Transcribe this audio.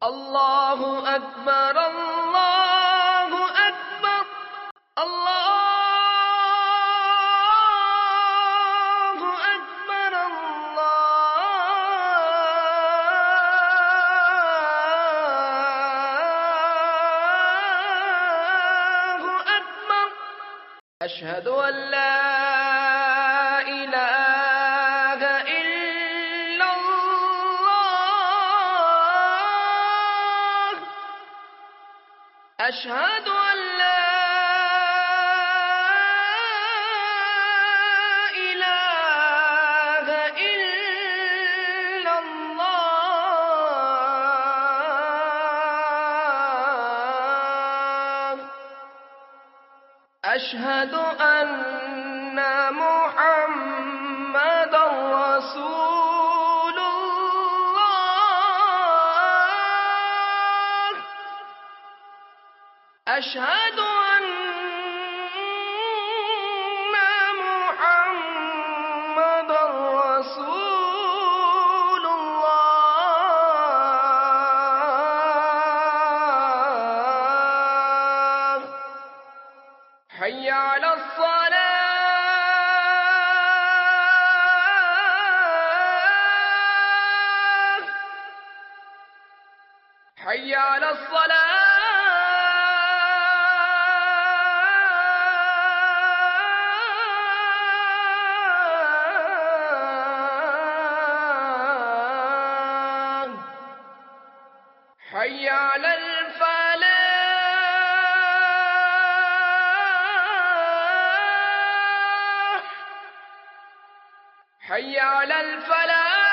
الله أكبر الله أكبر الله أكبر الله أكبر أشهد أن لا إله إلا الله أشهد أن لا إله إلا الله أشهد أن محمدًا رسول الله أشهد أن محمدًا رسول الله حي على الصلاة حي على الصلاة حي على الفلاح حي على الفلاح